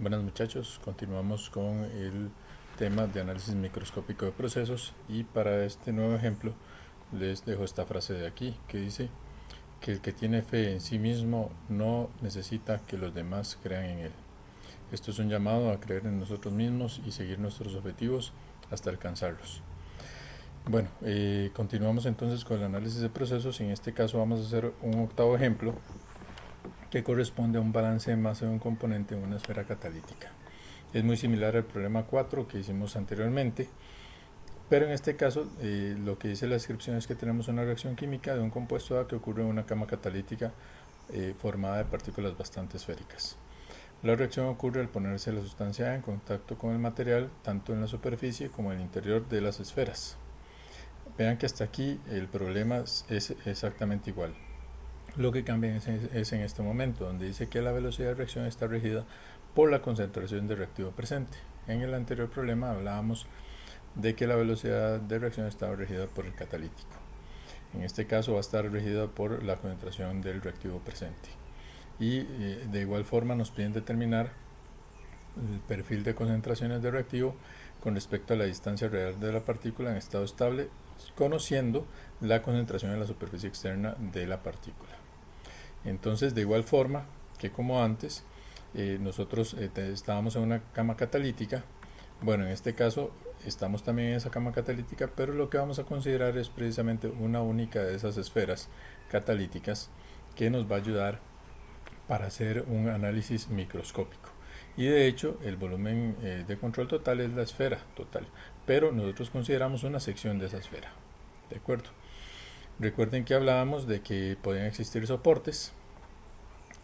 Buenas muchachos, continuamos con el tema de análisis microscópico de procesos y para este nuevo ejemplo les dejo esta frase de aquí que dice que el que tiene fe en sí mismo no necesita que los demás crean en él. Esto es un llamado a creer en nosotros mismos y seguir nuestros objetivos hasta alcanzarlos. Bueno, continuamos entonces con el análisis de procesos y en este caso vamos a hacer un octavo ejemplo que corresponde a un balance de masa de un componente en una esfera catalítica. Es muy similar al problema 4 que hicimos anteriormente, pero en este caso lo que dice la descripción es que tenemos una reacción química de un compuesto A que ocurre en una cama catalítica formada de partículas bastante esféricas. La reacción ocurre al ponerse la sustancia A en contacto con el material tanto en la superficie como en el interior de las esferas. Vean que hasta aquí el problema es exactamente igual. Lo que cambia es en este momento, donde dice que la velocidad de reacción está regida por la concentración de reactivo presente. En el anterior problema hablábamos de que la velocidad de reacción estaba regida por el catalítico. En este caso va a estar regida por la concentración del reactivo presente. Y de igual forma nos piden determinar el perfil de concentraciones de reactivo con respecto a la distancia real de la partícula en estado estable, conociendo la concentración en la superficie externa de la partícula. Entonces, de igual forma que como antes, nosotros estábamos en una cama catalítica. Bueno, en este caso estamos también en esa cama catalítica, pero lo que vamos a considerar es precisamente una única de esas esferas catalíticas que nos va a ayudar para hacer un análisis microscópico. Y de hecho, el volumen de control total es la esfera total, pero nosotros consideramos una sección de esa esfera. ¿De acuerdo? Recuerden que hablábamos de que podían existir soportes,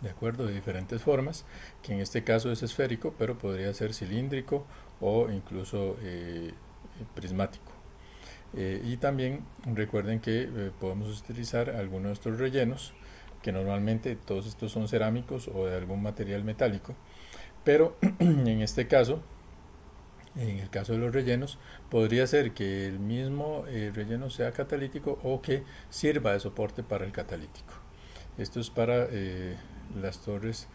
de acuerdo, de diferentes formas, que en este caso es esférico, pero podría ser cilíndrico o incluso prismático. Y también recuerden que podemos utilizar algunos de estos rellenos, que normalmente todos estos son cerámicos o de algún material metálico, pero en este caso, en el caso de los rellenos, podría ser que el mismo relleno sea catalítico o que sirva de soporte para el catalítico. Esto es para las torres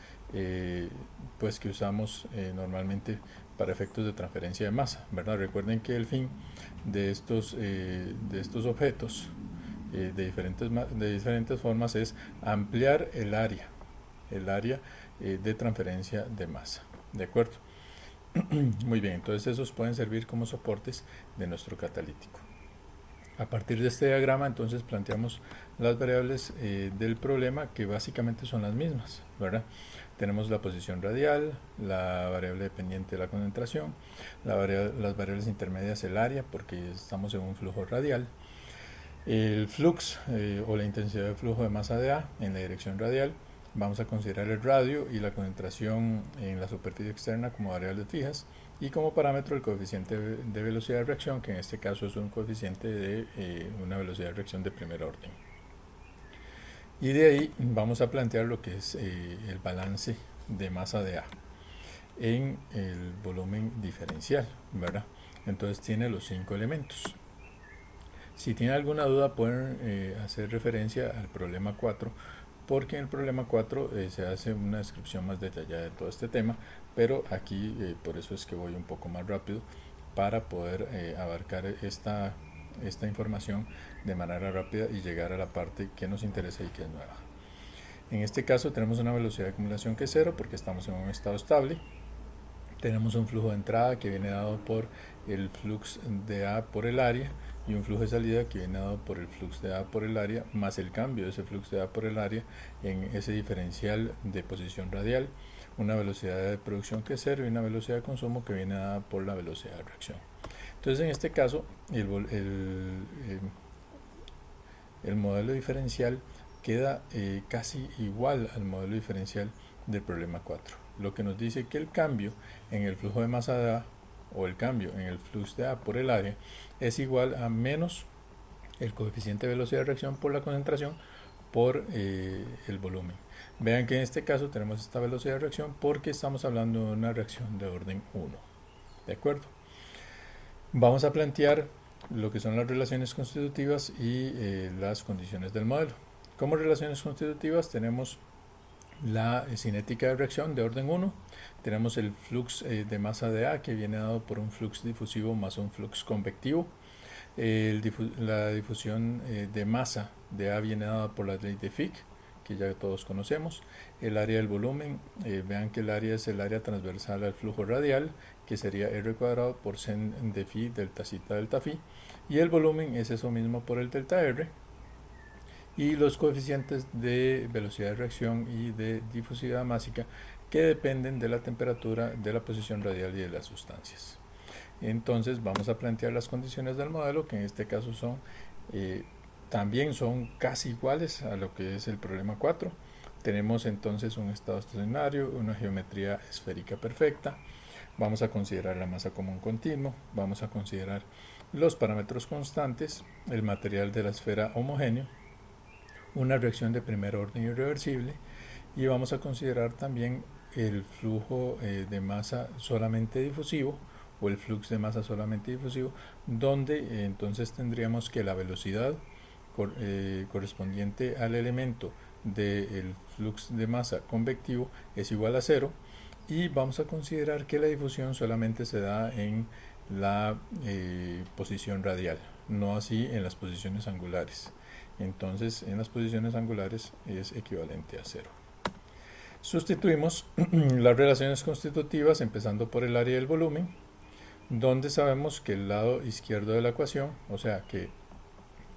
pues que usamos normalmente para efectos de transferencia de masa, ¿verdad? Recuerden que el fin de estos objetos de diferentes formas es ampliar el área de transferencia de masa, ¿de acuerdo? Muy bien, entonces esos pueden servir como soportes de nuestro catalítico. A partir de este diagrama entonces planteamos las variables del problema, que básicamente son las mismas, ¿verdad? Tenemos la posición radial, la variable dependiente de la concentración, las variables intermedias, el área, porque estamos en un flujo radial, el flux o la intensidad de flujo de masa de A en la dirección radial. Vamos a considerar el radio y la concentración en la superficie externa como variables fijas, y como parámetro el coeficiente de velocidad de reacción, que en este caso es un coeficiente de una velocidad de reacción de primer orden. Y de ahí vamos a plantear lo que es el balance de masa de A en el volumen diferencial, ¿verdad? Entonces tiene los 5 elementos. Si tiene alguna duda pueden hacer referencia al problema 4, porque en el problema 4 se hace una descripción más detallada de todo este tema, pero aquí por eso es que voy un poco más rápido para poder abarcar esta información de manera rápida y llegar a la parte que nos interesa y que es nueva. En este caso tenemos una velocidad de acumulación que es 0 porque estamos en un estado estable. Tenemos un flujo de entrada que viene dado por el flux de A por el área, y un flujo de salida que viene dado por el flux de A por el área más el cambio de ese flux de A por el área en ese diferencial de posición radial, una velocidad de producción que es 0 y una velocidad de consumo que viene dada por la velocidad de reacción. Entonces en este caso el modelo diferencial queda casi igual al modelo diferencial del problema 4, lo que nos dice que el cambio en el flujo de masa de A o el cambio en el flux de A por el área es igual a menos el coeficiente de velocidad de reacción por la concentración por el volumen. Vean que en este caso tenemos esta velocidad de reacción porque estamos hablando de una reacción de orden 1. ¿De acuerdo? Vamos a plantear lo que son las relaciones constitutivas y las condiciones del modelo. Como relaciones constitutivas tenemos la cinética de reacción de orden 1. Tenemos el flux de masa de A, que viene dado por un flux difusivo más un flux convectivo. La difusión de masa de A viene dada por la ley de Fick, que ya todos conocemos. El área del volumen, vean que el área es el área transversal al flujo radial, que sería R cuadrado por sen de phi delta zeta delta phi, y el volumen es eso mismo por el delta R, y los coeficientes de velocidad de reacción y de difusividad másica, que dependen de la temperatura, de la posición radial y de las sustancias. Entonces vamos a plantear las condiciones del modelo, que en este caso también son casi iguales a lo que es el problema 4. Tenemos entonces un estado estacionario, una geometría esférica perfecta. Vamos a considerar la masa como un continuo, vamos a considerar los parámetros constantes, el material de la esfera homogéneo, una reacción de primer orden irreversible, y vamos a considerar también el flujo de masa solamente difusivo, o el flux de masa solamente difusivo, donde entonces tendríamos que la velocidad correspondiente al elemento del flux de masa convectivo es igual a 0, y vamos a considerar que la difusión solamente se da en la posición radial, no así en las posiciones angulares. Entonces en las posiciones angulares es equivalente a 0. Sustituimos las relaciones constitutivas empezando por el área del volumen, donde sabemos que el lado izquierdo de la ecuación, o sea que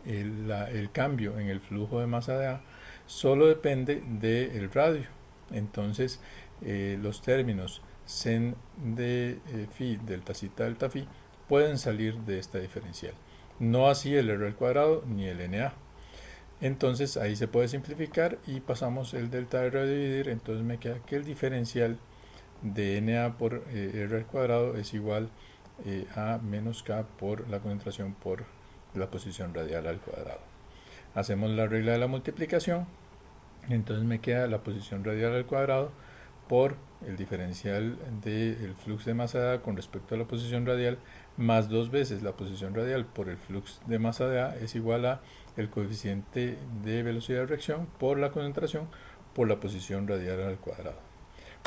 el cambio en el flujo de masa de A solo depende del radio. Entonces los términos sen de phi delta zeta delta phi pueden salir de esta diferencial, no así el R al cuadrado ni el NA. Entonces ahí se puede simplificar y pasamos el delta R a dividir. Entonces me queda que el diferencial de NA por R al cuadrado es igual a menos K por la concentración por la posición radial al cuadrado. Hacemos la regla de la multiplicación, entonces me queda la posición radial al cuadrado por el diferencial del flux de masa de A con respecto a la posición radial, más 2 veces la posición radial por el flux de masa de A, es igual a el coeficiente de velocidad de reacción por la concentración por la posición radial al cuadrado.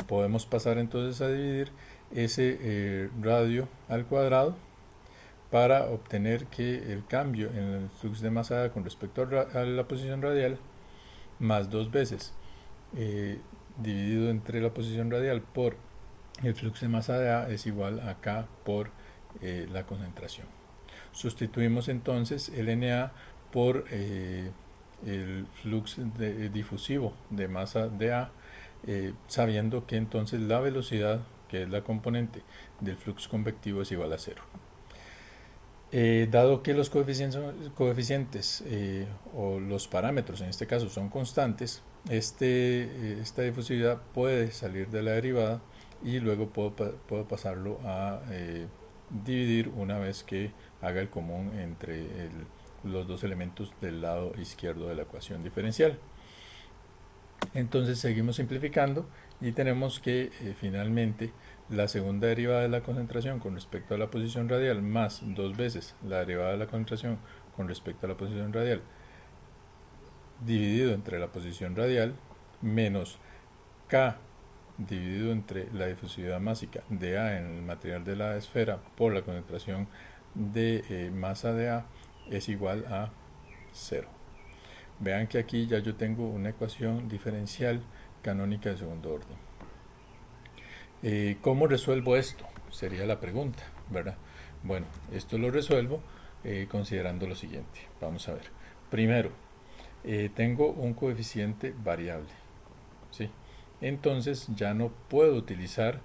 Podemos pasar entonces a dividir ese radio al cuadrado para obtener que el cambio en el flux de masa de A con respecto a la posición radial, más 2 veces dividido entre la posición radial por el flux de masa de A, es igual a K por la concentración. Sustituimos entonces el NA por el flux difusivo de masa de A, sabiendo que entonces la velocidad, que es la componente del flux convectivo, es igual a 0. Dado que los coeficientes o los parámetros en este caso son constantes, esta difusividad puede salir de la derivada y luego puedo pasarlo a dividir una vez que haga el común entre los dos elementos del lado izquierdo de la ecuación diferencial. Entonces seguimos simplificando y tenemos que finalmente la segunda derivada de la concentración con respecto a la posición radial más 2 veces la derivada de la concentración con respecto a la posición radial dividido entre la posición radial menos K dividido entre la difusividad másica de A en el material de la esfera por la concentración de masa de A es igual a 0. Vean que aquí ya yo tengo una ecuación diferencial canónica de segundo orden. ¿Cómo resuelvo esto? Sería la pregunta, ¿verdad? Bueno, esto lo resuelvo considerando lo siguiente. Vamos a ver. Primero, tengo un coeficiente variable, ¿sí? Entonces ya no puedo utilizar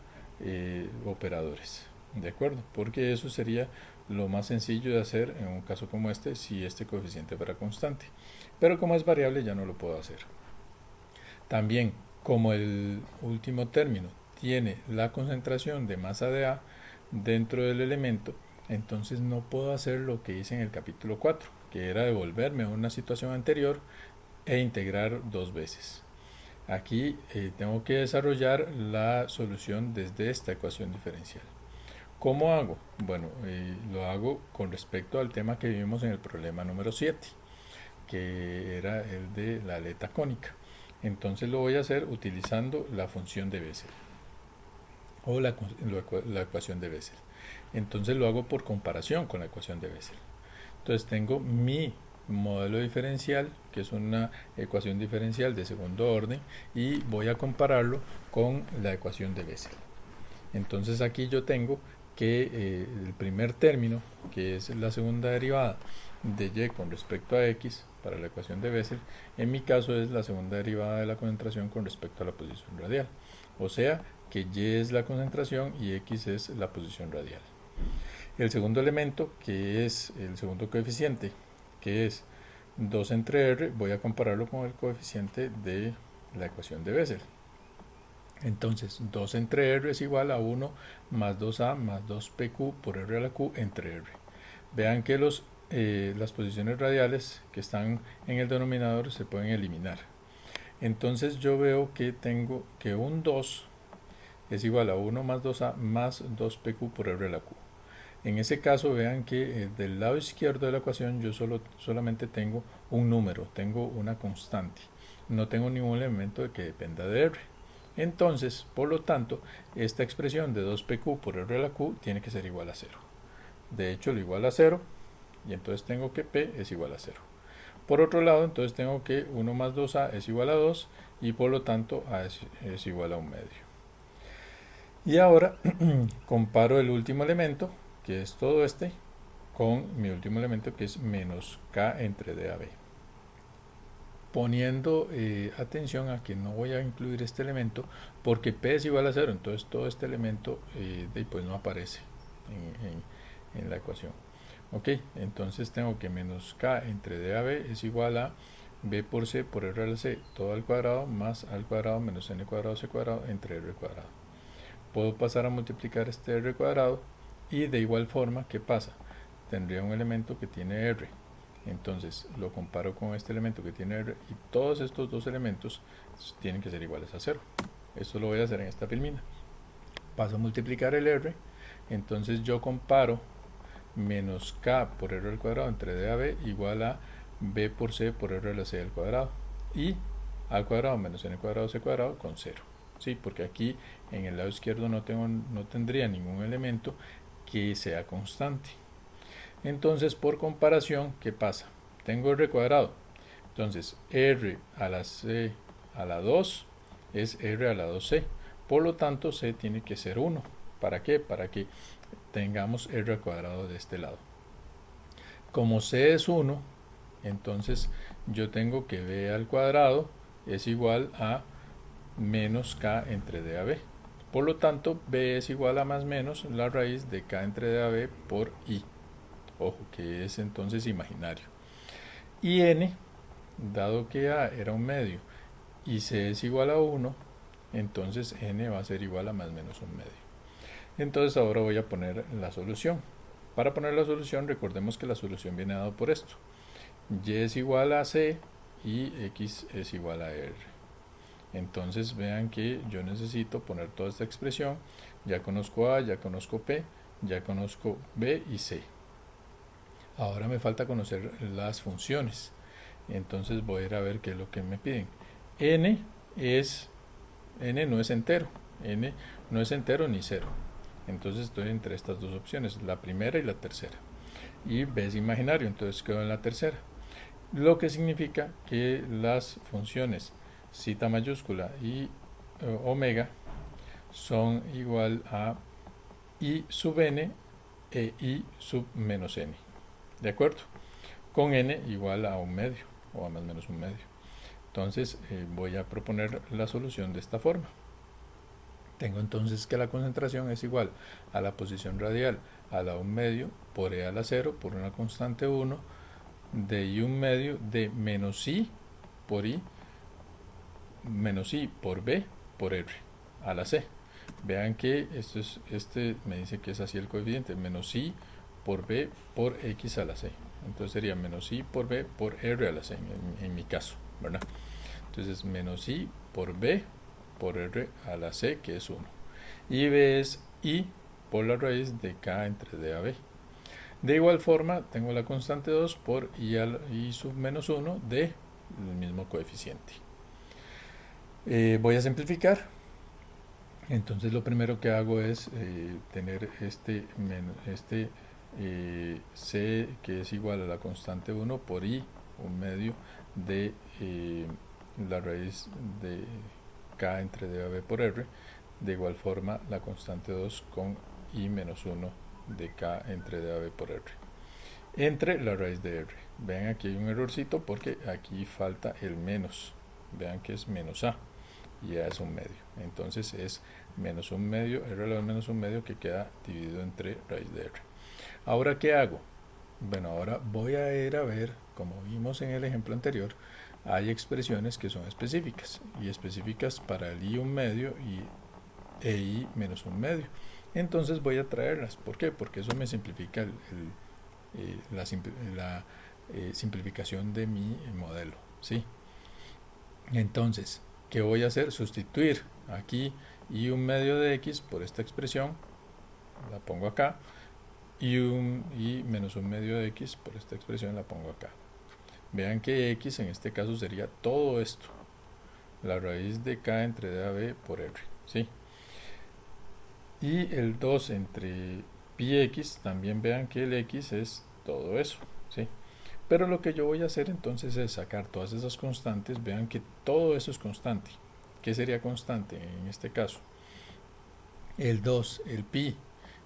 operadores, ¿de acuerdo? Porque eso sería lo más sencillo de hacer en un caso como este si este coeficiente fuera constante. Pero como es variable ya no lo puedo hacer. También, como el último término tiene la concentración de masa de A dentro del elemento, entonces no puedo hacer lo que hice en el capítulo 4, que era devolverme a una situación anterior e integrar 2 veces. Aquí tengo que desarrollar la solución desde esta ecuación diferencial. ¿Cómo hago? Bueno, lo hago con respecto al tema que vimos en el problema número 7, que era el de la aleta cónica. Entonces lo voy a hacer utilizando la función de Bessel o la ecuación de Bessel. Entonces lo hago por comparación con la ecuación de Bessel. Entonces tengo mi modelo diferencial, que es una ecuación diferencial de segundo orden, y voy a compararlo con la ecuación de Bessel. Entonces aquí yo tengo que el primer término, que es la segunda derivada de y con respecto a x para la ecuación de Bessel, en mi caso es la segunda derivada de la concentración con respecto a la posición radial. O sea que y es la concentración y x es la posición radial. El segundo elemento, que es el segundo coeficiente, que es 2 entre r, voy a compararlo con el coeficiente de la ecuación de Bessel. Entonces 2 entre r es igual a 1 más 2a más 2pq por r a la q entre r. Vean que las posiciones radiales que están en el denominador se pueden eliminar. Entonces yo veo que tengo que un 2 es igual a 1 más 2a más 2pq por r a la q. En ese caso vean que del lado izquierdo de la ecuación yo solamente tengo un número, tengo una constante. No tengo ningún elemento que dependa de r. Entonces, por lo tanto, esta expresión de 2pq por r a la q tiene que ser igual a 0. De hecho, lo igual a 0, y entonces tengo que p es igual a 0. Por otro lado, entonces tengo que 1 más 2a es igual a 2, y por lo tanto a es igual a 1 medio. Y ahora comparo el último elemento, que es todo este, con mi último elemento, que es menos k entre d a b. Poniendo atención a que no voy a incluir este elemento porque p es igual a 0, entonces todo este elemento pues no aparece en la ecuación. Ok, entonces tengo que menos k entre d a b es igual a b por c por r a la c todo al cuadrado más al cuadrado menos n cuadrado c cuadrado entre r cuadrado. Puedo pasar a multiplicar este r cuadrado y de igual forma, ¿qué pasa? Tendría un elemento que tiene r. Entonces lo comparo con este elemento que tiene r y todos estos dos elementos tienen que ser iguales a 0. Esto lo voy a hacer en esta filmina. Paso a multiplicar el r, entonces yo comparo menos k por r al cuadrado entre d a b igual a b por c por r a la c al cuadrado y al cuadrado menos n cuadrado c cuadrado con 0. Sí, porque aquí en el lado izquierdo no tendría ningún elemento que sea constante. Entonces, por comparación, ¿qué pasa? Tengo r cuadrado. Entonces, r a la c a la 2 es r a la 2c. Por lo tanto, c tiene que ser 1. ¿Para qué? Para que tengamos r al cuadrado de este lado. Como c es 1, entonces yo tengo que b al cuadrado es igual a menos k entre d a b. Por lo tanto, b es igual a más menos la raíz de k entre d a b por i. Ojo, que es entonces imaginario. Y n, dado que a era un medio y c es igual a 1, entonces n va a ser igual a más menos un medio. Entonces ahora voy a poner la solución. Para poner la solución, recordemos que la solución viene dado por esto. Y es igual a c y x es igual a r. Entonces vean que yo necesito poner toda esta expresión. Ya conozco a, ya conozco p, ya conozco b y c. Ahora me falta conocer las funciones. Entonces voy a ir a ver qué es lo que me piden. N no es entero. N no es entero ni 0. Entonces estoy entre estas dos opciones, la primera y la tercera. Y b es imaginario, entonces quedo en la tercera. Lo que significa que las funciones zeta mayúscula y omega son igual a i sub n e i sub menos n. ¿De acuerdo? Con n igual a un medio o a más o menos un medio. Entonces voy a proponer la solución de esta forma. Tengo entonces que la concentración es igual a la posición radial a la 1 medio por e a la 0 por una constante 1 de i 1 medio de menos i por b por r a la c. Vean que este me dice que es así el coeficiente, menos i por b por x a la c. Entonces sería menos i por b por r a la c en mi caso, ¿verdad? Entonces menos i por b por r a la c, que es 1. Y b es i por la raíz de k entre d a b. De igual forma, tengo la constante 2 por i sub menos 1 de el mismo coeficiente. Voy a simplificar. Entonces lo primero que hago es tener c, que es igual a la constante 1 por i, un medio de la raíz de k entre d a b por r. De igual forma la constante 2 con i menos 1 de k entre d a b por r entre la raíz de r. Vean, aquí hay un errorcito porque aquí falta el menos. Vean que es menos a y a es un medio. Entonces es menos un medio, r elevado a menos un medio, que queda dividido entre raíz de r. Ahora, ¿qué hago? Bueno, ahora voy a ir a ver, como vimos en el ejemplo anterior, hay expresiones que son específicas, y específicas para el i un medio e i menos un medio. Entonces voy a traerlas. ¿Por qué? Porque eso me simplifica la simplificación de mi modelo, ¿sí? Entonces, ¿qué voy a hacer? Sustituir aquí i un medio de x por esta expresión, la pongo acá, y menos un medio de x por esta expresión la pongo acá. Vean que x en este caso sería todo esto, la raíz de k entre d a b por r, ¿sí? Y el 2 entre pi x, también vean que el x es todo eso, ¿sí? Pero lo que yo voy a hacer entonces es sacar todas esas constantes. Vean que todo eso es constante. ¿Qué sería constante en este caso? El 2, el pi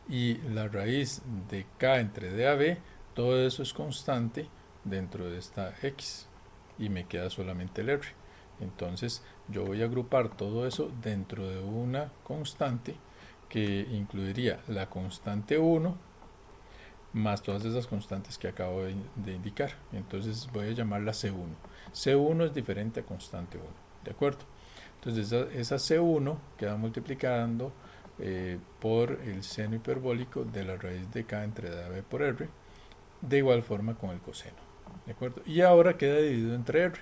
y la raíz de k entre d a b, todo eso es constante dentro de esta x y me queda solamente el r. Entonces yo voy a agrupar todo eso dentro de una constante que incluiría la constante 1 más todas esas constantes que acabo de indicar. Entonces voy a llamarla C1. C1 es diferente a constante 1, ¿de acuerdo? Entonces esa C1 queda multiplicando por el seno hiperbólico de la raíz de k entre d por r, de igual forma con el coseno, ¿de acuerdo? Y ahora queda dividido entre r.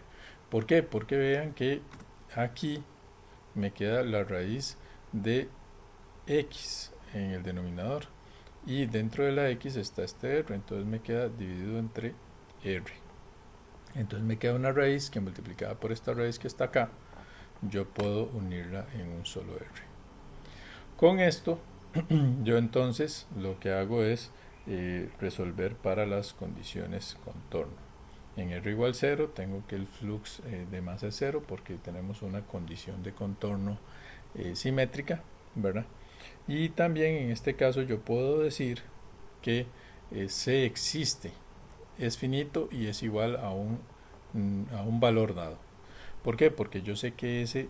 ¿Por qué? Porque vean que aquí me queda la raíz de x en el denominador y dentro de la x está este r, entonces me queda dividido entre r. Entonces me queda una raíz que, multiplicada por esta raíz que está acá, yo puedo unirla en un solo r. Con esto yo entonces lo que hago es resolver para las condiciones contorno. En r igual 0 tengo que el flux de masa es 0 porque tenemos una condición de contorno simétrica, ¿verdad? Y también en este caso yo puedo decir que C existe, es finito y es igual a un valor dado. ¿Por qué? Porque yo sé que ese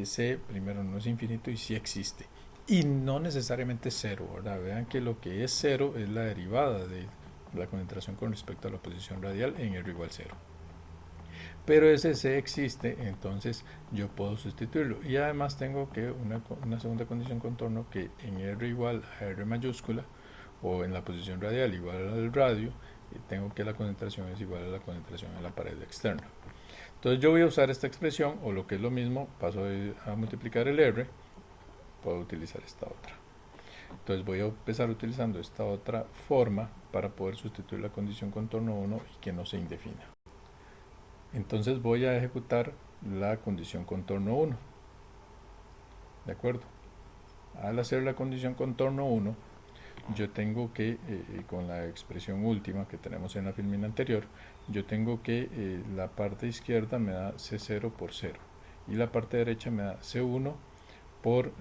C primero no es infinito y sí existe. Y no necesariamente cero, ¿verdad? Vean que lo que es cero es la derivada de la concentración con respecto a la posición radial en R igual 0. Pero ese C existe, entonces yo puedo sustituirlo. Y además tengo que una segunda condición contorno, que en R igual a R mayúscula, o en la posición radial igual al radio, tengo que la concentración es igual a la concentración en la pared externa. Entonces yo voy a usar esta expresión, o lo que es lo mismo, paso a multiplicar el R, puedo utilizar esta otra. Entonces voy a empezar utilizando esta otra forma para poder sustituir la condición contorno 1 y que no se indefina. Entonces voy a ejecutar la condición contorno 1. ¿De acuerdo? Al hacer la condición contorno 1, yo tengo que, con la expresión última que tenemos en la filmina anterior, yo tengo que la parte izquierda me da C0 por 0 y la parte derecha me da C1 por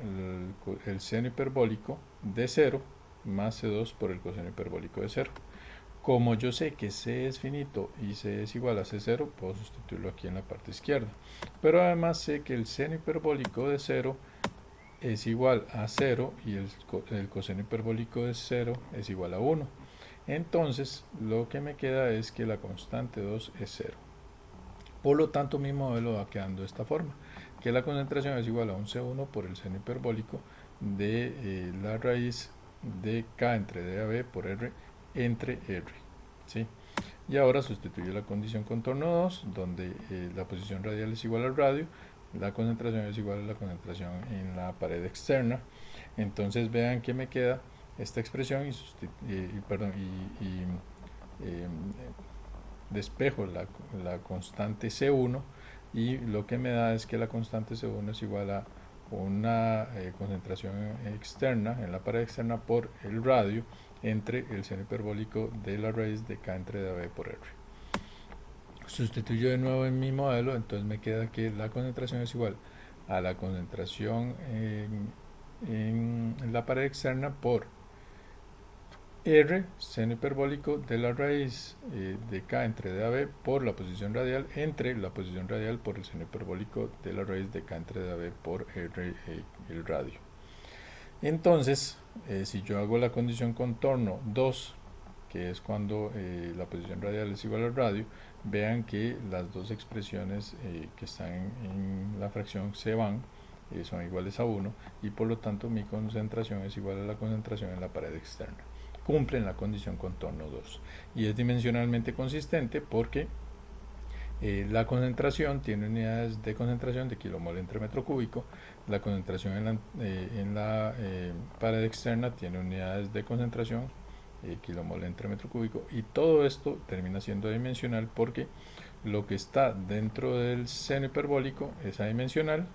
el seno hiperbólico de 0 más C2 por el coseno hiperbólico de 0. Como yo sé que C es finito y C es igual a C0, puedo sustituirlo aquí en la parte izquierda. Pero además sé que el seno hiperbólico de 0 es igual a 0 y el coseno hiperbólico de 0 es igual a 1. Entonces lo que me queda es que la constante 2 es 0. Por lo tanto mi modelo va quedando de esta forma, que la concentración es igual a un C1 por el seno hiperbólico de la raíz de K entre DAB por R entre R, ¿sí? Y ahora sustituyo la condición contorno 2, donde la posición radial es igual al radio, la concentración es igual a la concentración en la pared externa. Entonces vean que me queda esta expresión y despejo la constante C1 y lo que me da es que la constante C1 es igual a una concentración externa en la pared externa por el radio entre el seno hiperbólico de la raíz de K entre dB por R. Sustituyo de nuevo en mi modelo, entonces me queda que la concentración es igual a la concentración en la pared externa por R, seno hiperbólico de la raíz de K entre dB por la posición radial entre la posición radial por el seno hiperbólico de la raíz de K entre dB por R, el radio. Entonces, si yo hago la condición contorno 2, que es cuando la posición radial es igual al radio, vean que las dos expresiones que están en la fracción se van, son iguales a 1, y por lo tanto mi concentración es igual a la concentración en la pared externa. Cumplen la condición contorno 2 y es dimensionalmente consistente porque la concentración tiene unidades de concentración de kilomol entre metro cúbico, la concentración en la pared externa tiene unidades de concentración kilomol entre metro cúbico, y todo esto termina siendo dimensional porque lo que está dentro del seno hiperbólico es adimensional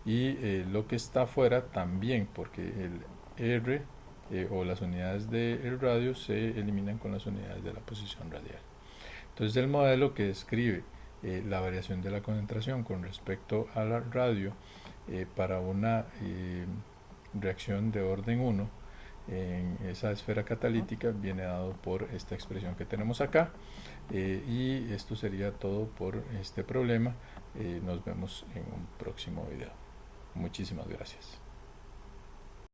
y lo que está afuera también, porque el R o las unidades del radio se eliminan con las unidades de la posición radial. Entonces el modelo que describe la variación de la concentración con respecto a la radio para una reacción de orden 1 en esa esfera catalítica viene dado por esta expresión que tenemos acá, y esto sería todo por este problema. Nos vemos en un próximo video. Muchísimas gracias.